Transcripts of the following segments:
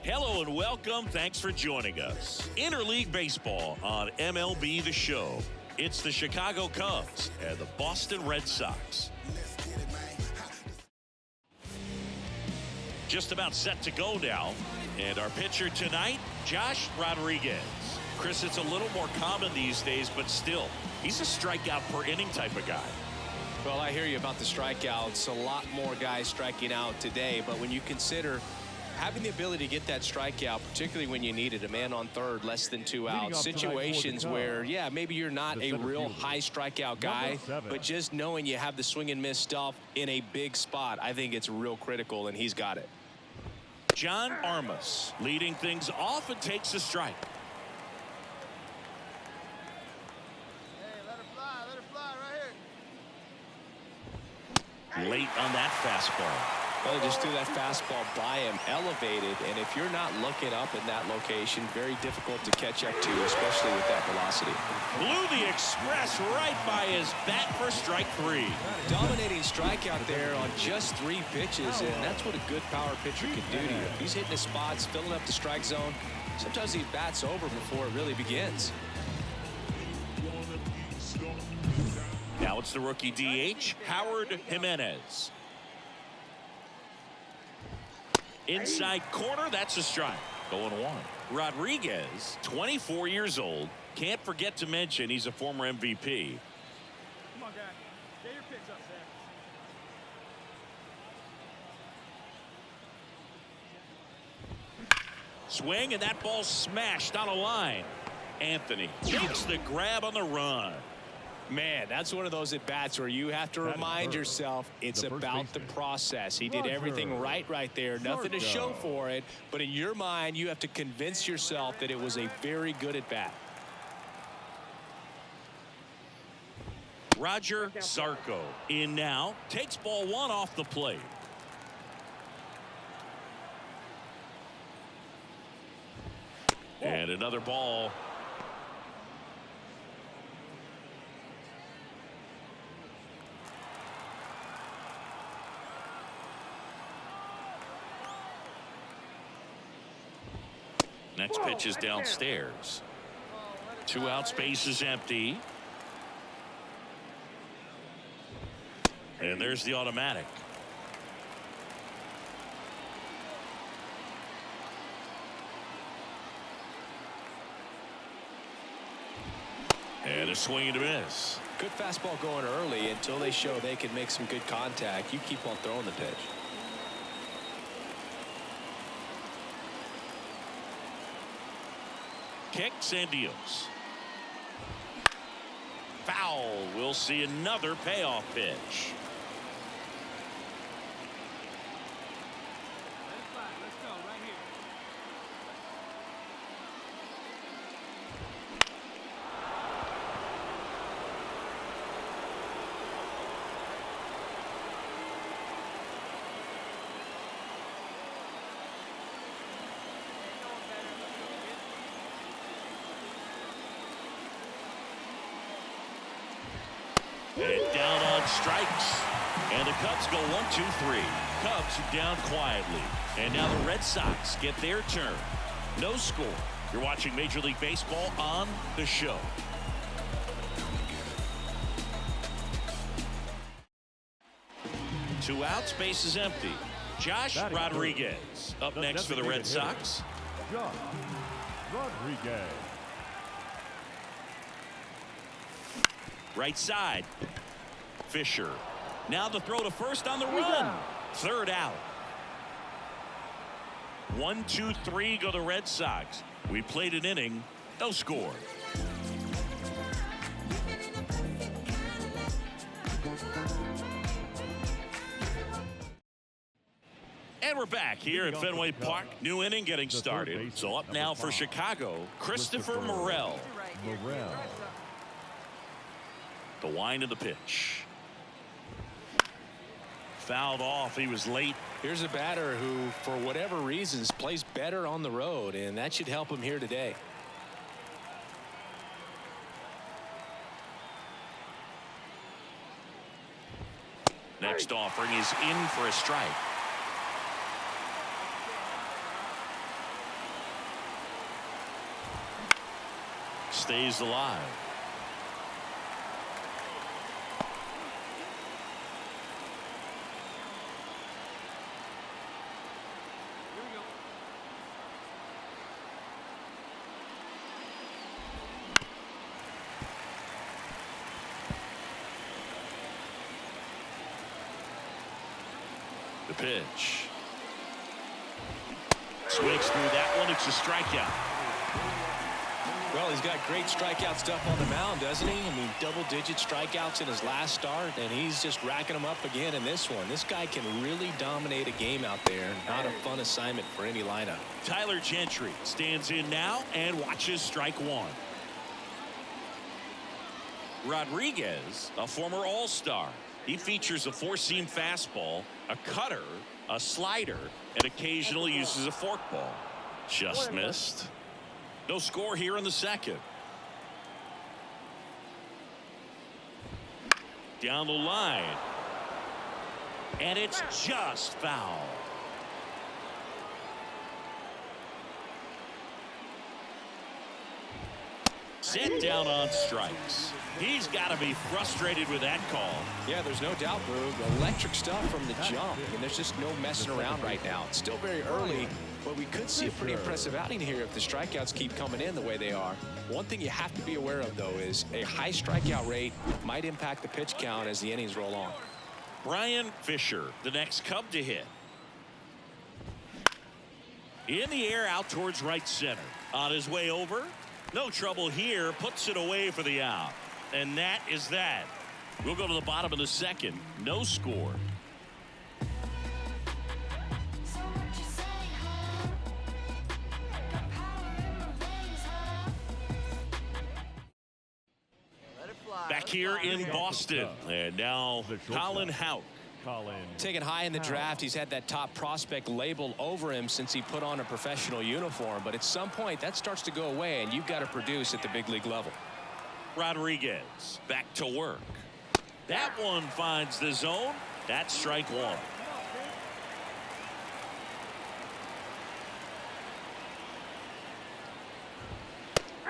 Hello and welcome. Thanks for joining us. Interleague Baseball on MLB The Show. It's the Chicago Cubs and the Boston Red Sox. Just about set to go now. And our pitcher tonight, Josh Rodriguez. Chris, it's a little more common these days, but still, he's a strikeout per inning type of guy. Well, I hear you about the strikeouts. A lot more guys striking out today, but when you consider having the ability to get that strikeout, particularly when you need it, a man on third, less than 2 outs, situations where, yeah, maybe you're not a real high strikeout guy, but just knowing you have the swing and miss stuff in a big spot, I think it's real critical, and he's got it. John Armas leading things off and takes a strike. Hey, let her fly right here. Late on that fastball. Well, they just threw that fastball by him, elevated, and if you're not looking up in that location, very difficult to catch up to, especially with that velocity. Blew the express right by his bat for strike 3. Dominating strikeout there on just 3 pitches, and that's what a good power pitcher can do to you. If he's hitting his spots, filling up the strike zone, sometimes he bats over before it really begins. Now it's the rookie DH, Howard Jimenez. Inside corner, that's a strike. 0-1. Rodriguez, 24 years old. Can't forget to mention he's a former MVP. Come on, guy. Get your pitch up, Sam. Swing, and that ball smashed on a line. Anthony takes the grab on the run. Man, that's one of those at-bats where you have to remind yourself it's about the process. He did everything right there. Nothing to show for it. But in your mind, you have to convince yourself that it was a very good at-bat. Roger Sarko in now. Takes ball 1 off the plate. And another ball. Next pitch is downstairs. 2 outs, base is empty. And there's the automatic. And a swing and a miss. Good fastball going early until they show they can make some good contact. You keep on throwing the pitch. Kicks and deals. Foul. We'll see another payoff pitch. Let it fly. Let's go right here. And down on strikes. And the Cubs go 1-2-3. Cubs down quietly. And now the Red Sox get their turn. No score. You're watching Major League Baseball on The Show. Two outs, base is empty. Josh Rodriguez up next for the Red Sox. Josh Rodriguez. Right side. Fisher. Now the throw to first on the run. Third out. 1-2-3 go the Red Sox. We played an inning. No score. And we're back here at Fenway Park. New inning getting started. So up now for Chicago, Christopher Morel. The wind of the pitch. Fouled off. He was late. Here's a batter who, for whatever reasons, plays better on the road, and that should help him here today. Next offering is in for a strike. stays alive. Here we go. The pitch. Swings through that one. It's a strikeout. Well, he's got great strikeout stuff on the mound, doesn't he? I mean, double-digit strikeouts in his last start, and he's just racking them up again in this one. This guy can really dominate a game out there. Not a fun assignment for any lineup. Tyler Gentry stands in now and watches strike one. Rodriguez, a former All-Star. He features a four-seam fastball, a cutter, a slider, and occasionally uses a forkball. Just missed. No score here in the second. Down the line. And it's just foul. Set down on strikes. He's got to be frustrated with that call. Yeah, there's no doubt, Boog. Electric stuff from the jump. I mean, there's just no messing around right now. It's still very early, but we could see a pretty impressive outing here if the strikeouts keep coming in the way they are. One thing you have to be aware of, though, is a high strikeout rate might impact the pitch count as the innings roll on. Brian Fisher, the next Cub to hit. In the air out towards right center. On his way over. No trouble here. Puts it away for the out. And that is that. We'll go to the bottom of the second. No score. Back here in Boston. And now Colin Houck. Taken high in the draft, he's had that top prospect label over him since he put on a professional uniform. But at some point, that starts to go away, and you've got to produce at the big league level. Rodriguez back to work. That one finds the zone. That's strike one.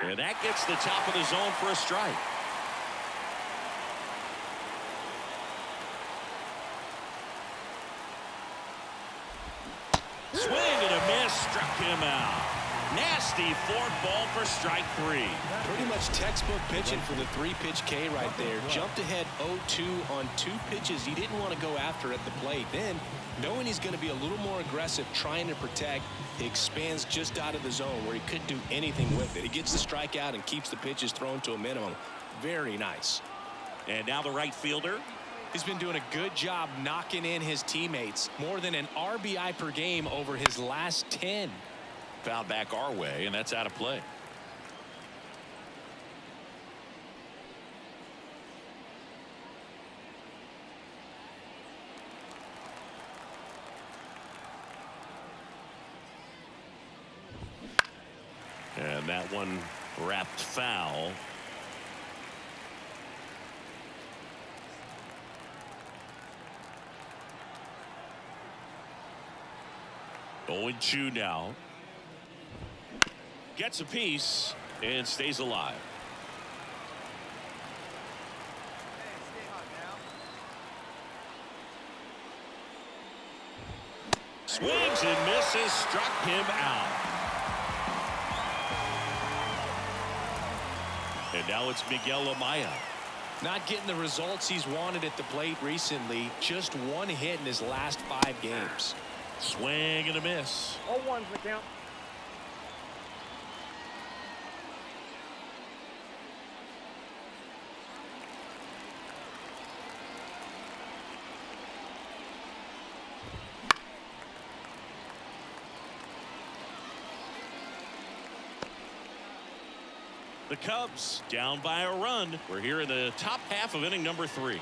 And that gets the top of the zone for a strike. Swing and a miss, struck him out. Nasty forkball for strike three. Pretty much textbook pitching for the 3-pitch K right there. Jumped ahead 0-2 on 2 pitches he didn't want to go after at the plate. Then, knowing he's going to be a little more aggressive trying to protect, he expands just out of the zone where he couldn't do anything with it. He gets the strikeout and keeps the pitches thrown to a minimum. Very nice. And now the right fielder. He's been doing a good job knocking in his teammates. More than an RBI per game over his last 10. Foul back our way, and that's out of play. And that one wrapped foul. Going 2 now. Gets a piece and stays alive. Stay hot now. Swings and misses, struck him out. And now it's Miguel Amaya. Not getting the results he's wanted at the plate recently. Just 1 hit in his last 5 games. Swing and a miss. 0-1's the count. The Cubs down by a run. We're here in the top half of inning number 3.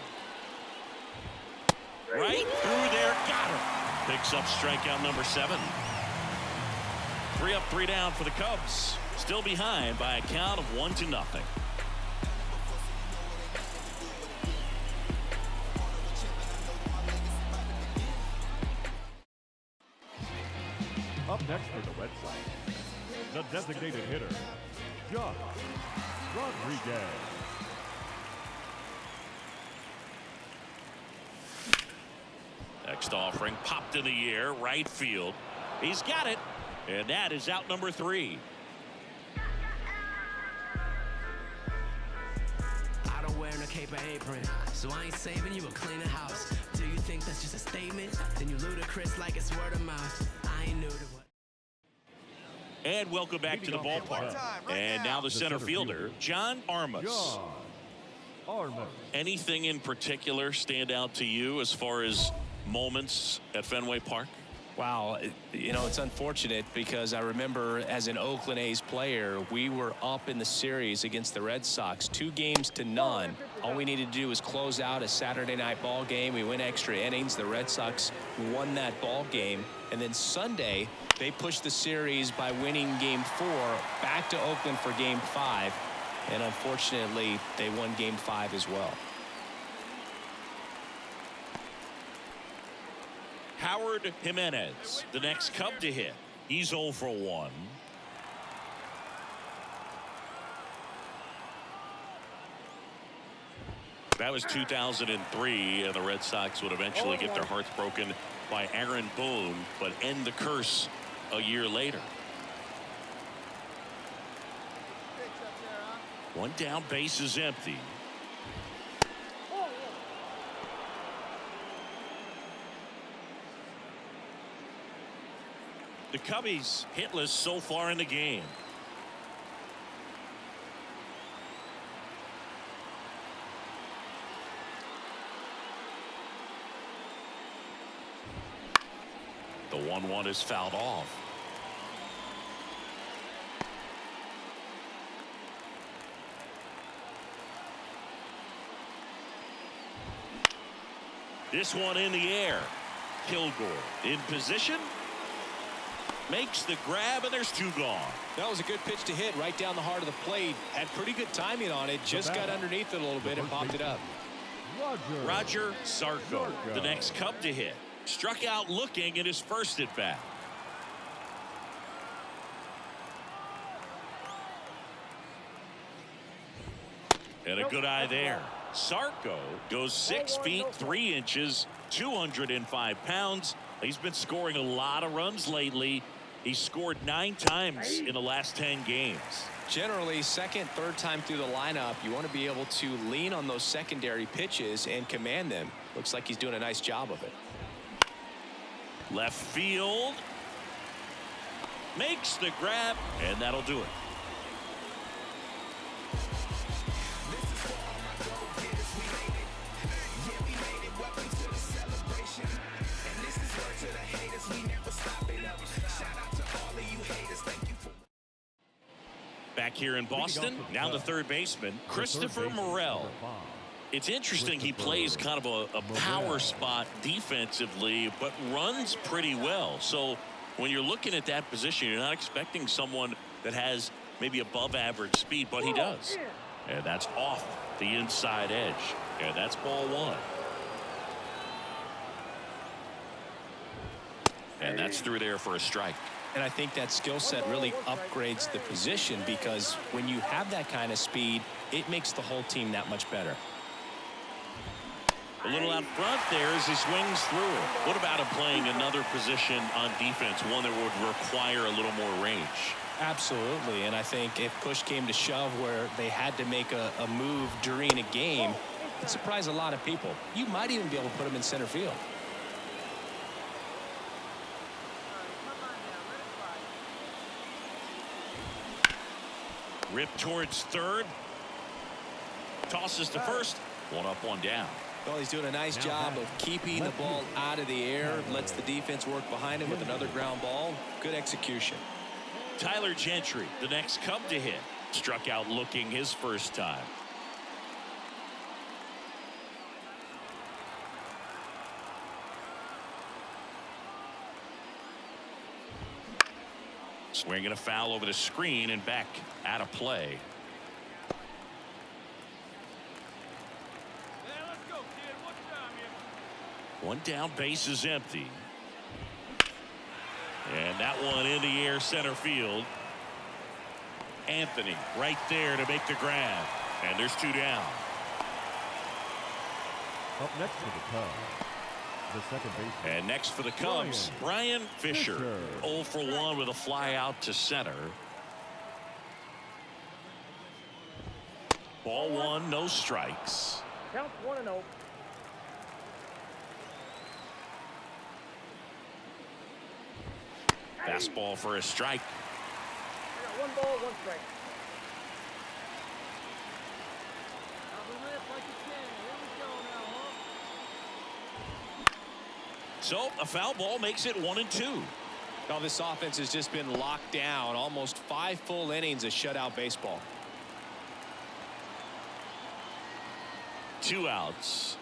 Right through there, got him. Picks up strikeout number 7. 3 up, 3 down for the Cubs. Still behind by a count of 1-0. Up next for the Red Sox, The designated hitter, Josh Rodriguez. Next offering popped in the air, right field. He's got it, and that is out number 3. I don't wear no cape or apron, so I ain't saving you a cleaner house. Do you think that's just a statement? Then you ludicrous like it's word of mouth. I ain't new to what. And welcome back to the ballpark. And now the center fielder, John Armas. John Armas. Anything in particular stand out to you as far as moments at Fenway Park? Wow, you know, it's unfortunate because I remember as an Oakland A's player, we were up in the series against the Red Sox, 2-0. All we needed to do was close out a Saturday night ball game. We went extra innings. The Red Sox won that ball game. And then Sunday, they pushed the series by winning Game 4 back to Oakland for Game 5. And unfortunately, they won Game 5 as well. Howard Jimenez, the next Cub to hit. He's 0 for 1. That was 2003, and the Red Sox would eventually get their hearts broken by Aaron Boone, but end the curse a year later. One down, base is empty. The Cubbies hitless so far in the game. The 1-1 is fouled off. This one in the air. Kilgore in position. Makes the grab, and there's 2 gone. That was a good pitch to hit right down the heart of the plate. Had pretty good timing on it. Just got underneath it a little bit and popped it up. Roger Sarko, the next Cub to hit. Struck out looking in his first at bat. And a good eye there. Sarko goes 6 feet 3 inches, 205 pounds. He's been scoring a lot of runs lately. He's scored 9 times in the last 10 games. Generally, second, third time through the lineup, you want to be able to lean on those secondary pitches and command them. Looks like he's doing a nice job of it. Left field. Makes the grab, and that'll do it. Back here in Boston, now the third baseman, Christopher Morel. It's interesting, he plays kind of a power spot defensively, but runs pretty well. So when you're looking at that position, you're not expecting someone that has maybe above average speed, but he does. And that's off the inside edge. And that's ball 1. And that's through there for a strike. And I think that skill set really upgrades the position because when you have that kind of speed, it makes the whole team that much better. A little out front there as he swings through it. What about him playing another position on defense, one that would require a little more range? Absolutely. And I think if push came to shove where they had to make a move during a game, it surprised a lot of people. You might even be able to put him in center field. Rip towards third. Tosses to first. 1 up, 1 down. Well, he's doing a nice job of keeping the ball out of the air. Lets the defense work behind him with another ground ball. Good execution. Tyler Gentry, the next Cub to hit. Struck out looking his first time. Swinging a foul over the screen and back out of play. Let's go, kid. What time here? 1 down, base is empty. And that one in the air center field. Anthony right there to make the grab. And there's 2 down. Up next for the Cubs, the second baseman. And next for the Cubs, Brian Fisher. 0 for 1 with a fly out to center. Ball 1, no strikes. Count 1-0. Fastball for a strike. 1 ball, 1 strike. So a foul ball makes it 1-2. Now this offense has just been locked down. Almost 5 full innings of shutout baseball. 2 outs.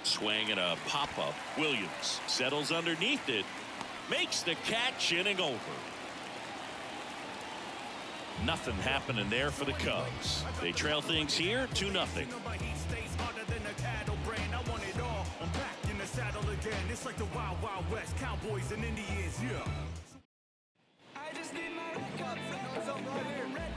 Swing and a pop-up. Williams settles underneath it. Makes the catch, inning over. Nothing happening there for the Cubs. They trail things here 2-0. It's like the Wild Wild West, Cowboys and Indians, yeah.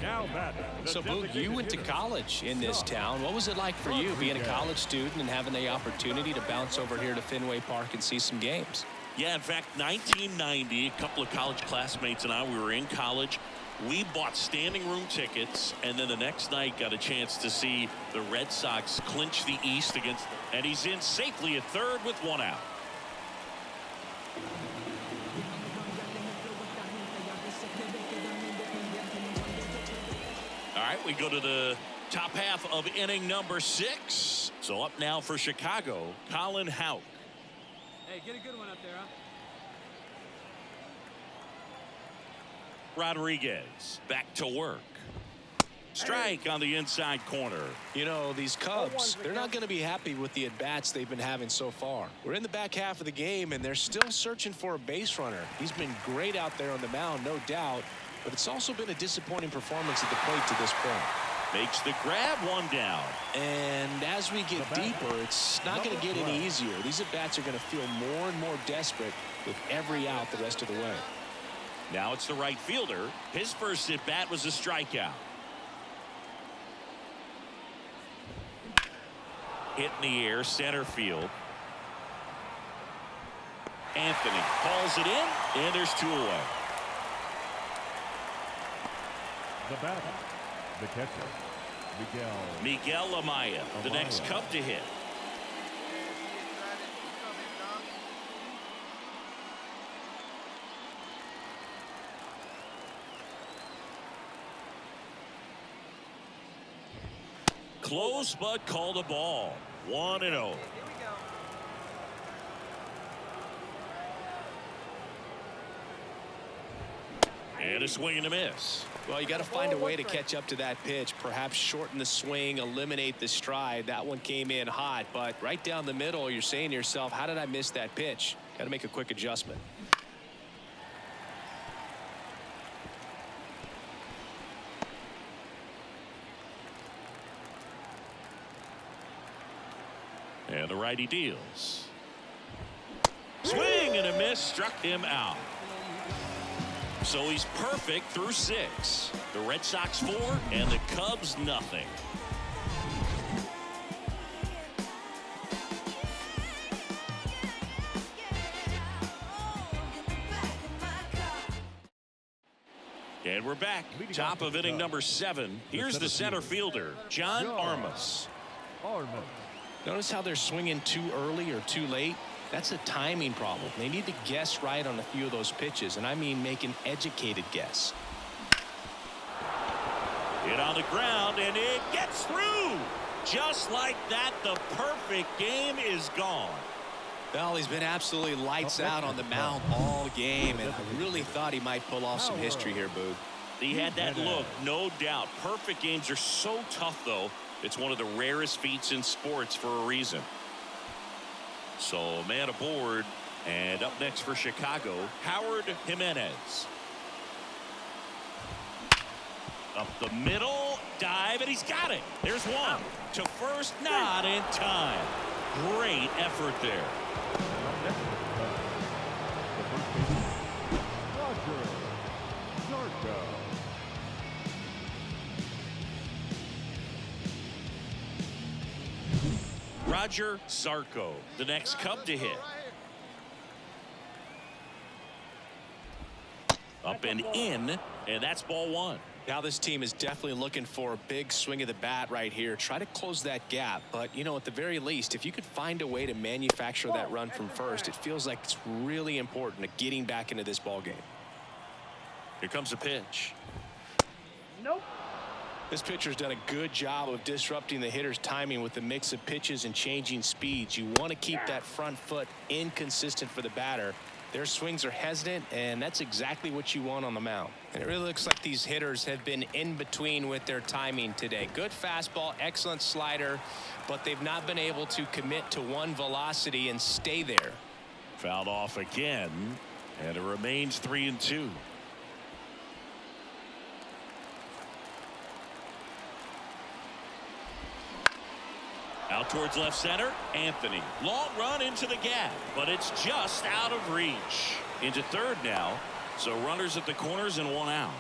Now batting. So, Boog, you went to college in this town. What was it like for you being a college student and having the opportunity to bounce over here to Fenway Park and see some games? Yeah, in fact, 1990, a couple of college classmates and I, we were in college. We bought standing room tickets, and then the next night got a chance to see the Red Sox clinch the East against, and he's in safely at third with 1 out. All right, we go to the top half of inning number 6. So up now for Chicago, Colin Houck. Hey, get a good one up there, huh? Rodriguez back to work. Strike on the inside corner. You know, these Cubs, they're not going to be happy with the at-bats they've been having so far. We're in the back half of the game, and they're still searching for a base runner. He's been great out there on the mound, no doubt, but it's also been a disappointing performance at the plate to this point. Makes the grab, 1 down. And as we get deeper, it's not going to get any easier. These at-bats are going to feel more and more desperate with every out the rest of the way. Now it's the right fielder. His first at-bat was a strikeout. Hit in the air, center field. Anthony hauls it in, and there's 2 away. The batter, the catcher, Miguel Amaya, the next Cub to hit. Close, but called a ball. 1-0. And a swing and a miss. Well, you got to find a way to catch up to that pitch, perhaps shorten the swing, eliminate the stride. That one came in hot, but right down the middle, you're saying to yourself, how did I miss that pitch? Got to make a quick adjustment. And the righty deals. Swing and a miss, struck him out. So he's perfect through 6. The Red Sox 4 and the Cubs nothing. And we're back. Top of inning number 7. Here's the center fielder, John Armas. Notice how they're swinging too early or too late? That's a timing problem. They need to guess right on a few of those pitches, and I mean make an educated guess. Hit on the ground, and it gets through. Just like that, the perfect game is gone. Well, he's been absolutely lights out on the mound all game, and I really thought he might pull off some history here, Boog. He had that look, no doubt. Perfect games are so tough, though. It's one of the rarest feats in sports for a reason. So, man aboard, and up next for Chicago, Howard Jimenez. Up the middle, dive, and he's got it. There's 1. To first, not in time. Great effort there. Roger Zarco, the next Cub to hit. Up and in, and that's ball one. Now this team is definitely looking for a big swing of the bat right here. Try to close that gap. But, you know, at the very least, if you could find a way to manufacture that run from first, it feels like it's really important to getting back into this ball game. Here comes a pitch. Nope. This pitcher's done a good job of disrupting the hitter's timing with the mix of pitches and changing speeds. You want to keep that front foot inconsistent for the batter. Their swings are hesitant, and that's exactly what you want on the mound. And it really looks like these hitters have been in between with their timing today. Good fastball, excellent slider, but they've not been able to commit to one velocity and stay there. Fouled off again, and it remains 3-2. Out towards left center, Anthony. Long run into the gap, but it's just out of reach. Into third now, so runners at the corners and one out.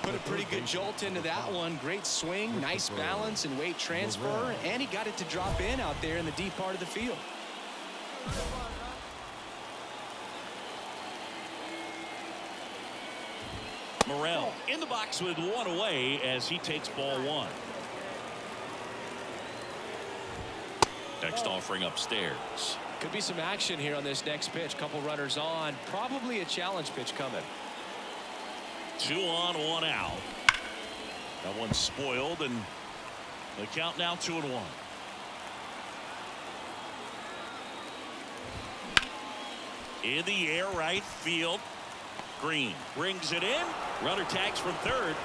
Put a pretty good jolt into that one. Great swing, nice balance and weight transfer, and he got it to drop in out there in the deep part of the field. Morrell in the box with one away as he takes ball one. Next offering upstairs. Could be some action here on this next pitch. Couple runners on. Probably a challenge pitch coming. 2 on, 1 out. That one's spoiled, and the count now 2-1. In the air, right field. Green brings it in. Runner tags from third.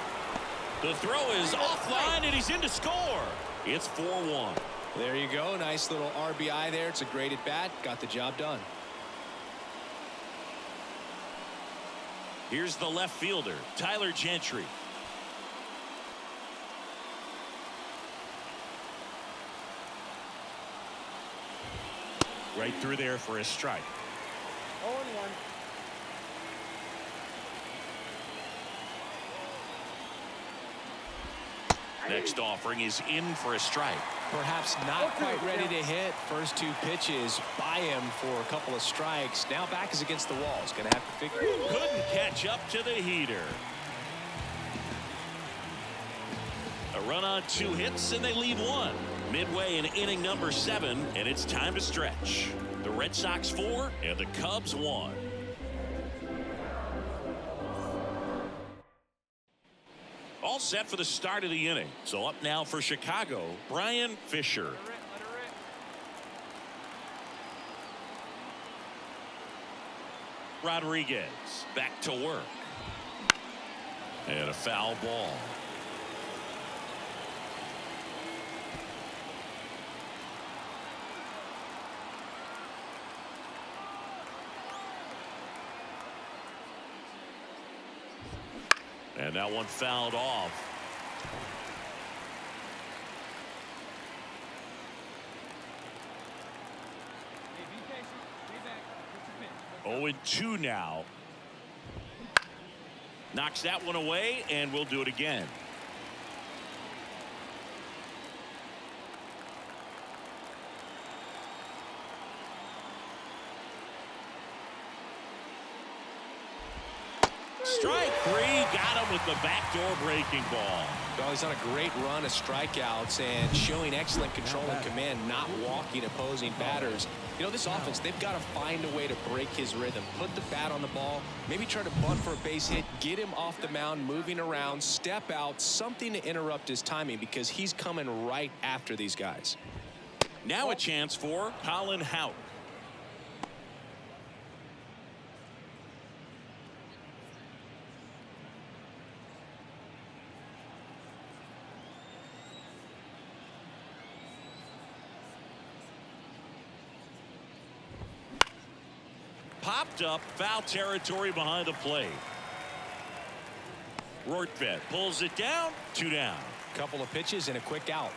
The throw is offline, and he's in to score. It's 4-1. There you go. Nice little RBI there. It's a great at bat. Got the job done. Here's the left fielder, Tyler Gentry. Right through there for a strike. 0-1. Next offering is in for a strike. Perhaps not quite ready to hit. First 2 pitches by him for a couple of strikes. Now back is against the wall. He's going to have to figure it out. Couldn't catch up to the heater. A run on 2 hits, and they leave 1. Midway in inning number 7, and it's time to stretch. The Red Sox 4 and the Cubs 1. All set for the start of the inning. So up now for Chicago, Brian Fisher. Rodriguez back to work. And a foul ball. And that one fouled off. Hey, be patient. Stay back. Get your pitch. 0-2 now. Knocks that one away, and we'll do it again. Strike 3, got him with the backdoor breaking ball. Well, he's on a great run of strikeouts and showing excellent control and command, not walking opposing batters. You know, this offense, they've got to find a way to break his rhythm, put the bat on the ball, maybe try to bunt for a base hit, get him off the mound, moving around, step out, something to interrupt his timing because he's coming right after these guys. Now a chance for Colin Houck. Popped up, foul territory behind the plate. Rortvedt pulls it down, 2 down. Couple of pitches and a quick out.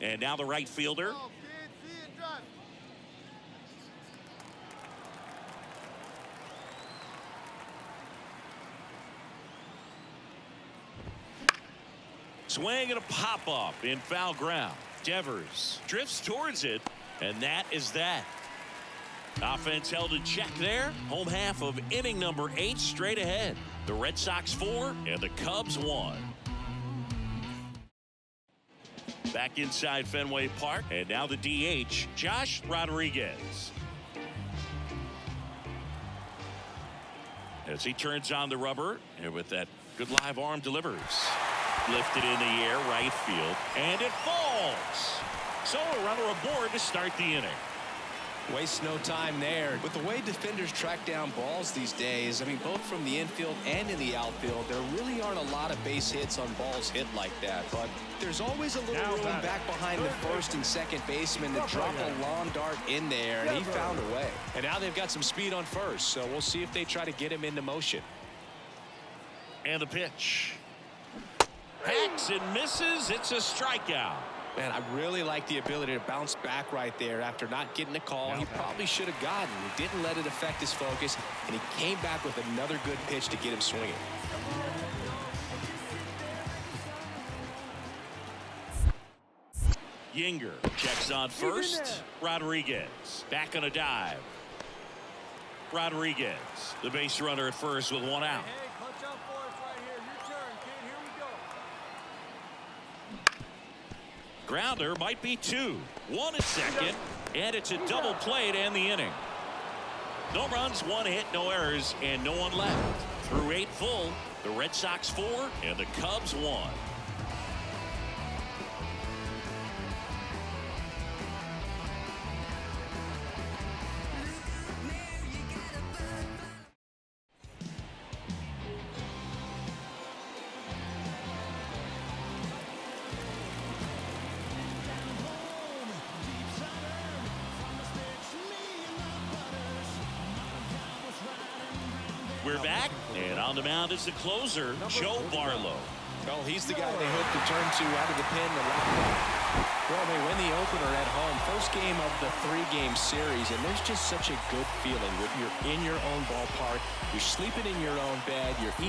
And now the right fielder. Swing and a pop-up in foul ground. Devers drifts towards it, and that is that. Offense held in check there. Home half of inning number 8 straight ahead. The Red Sox 4 and the Cubs 1. Back inside Fenway Park, and now the DH, Josh Rodriguez. As he turns on the rubber, and with that good live arm delivers. Lifted in the air, right field, and it falls. So a runner aboard to start the inning. Waste no time there. With the way defenders track down balls these days, I mean, both from the infield and in the outfield, there really aren't a lot of base hits on balls hit like that. But there's always a little room back behind the first and second baseman to drop a long dart in there, and he found a way. And now they've got some speed on first, so we'll see if they try to get him into motion. And the pitch. Hacks and misses. It's a strikeout. Man, I really like the ability to bounce back right there after not getting a call. He probably should have gotten. He didn't let it affect his focus, and he came back with another good pitch to get him swinging. Yinger checks on first. Rodriguez back on a dive. Rodriguez, the base runner at first with one out. Hey, clutch up for us right here. Your turn, kid. Here we go. Grounder might be 2. 1 at second, and it's a double play to end the inning. No runs, 1 hit, no errors, and no one left. Through 8 full, the Red Sox 4 and the Cubs 1. We're back, and on the mound is the closer, Joe Barlow. Well, he's the guy they hope to turn to out of the pen to lock up. Well, they win the opener at home. First game of the 3-game series, and there's just such a good feeling when you're in your own ballpark. You're sleeping in your own bed. You're eating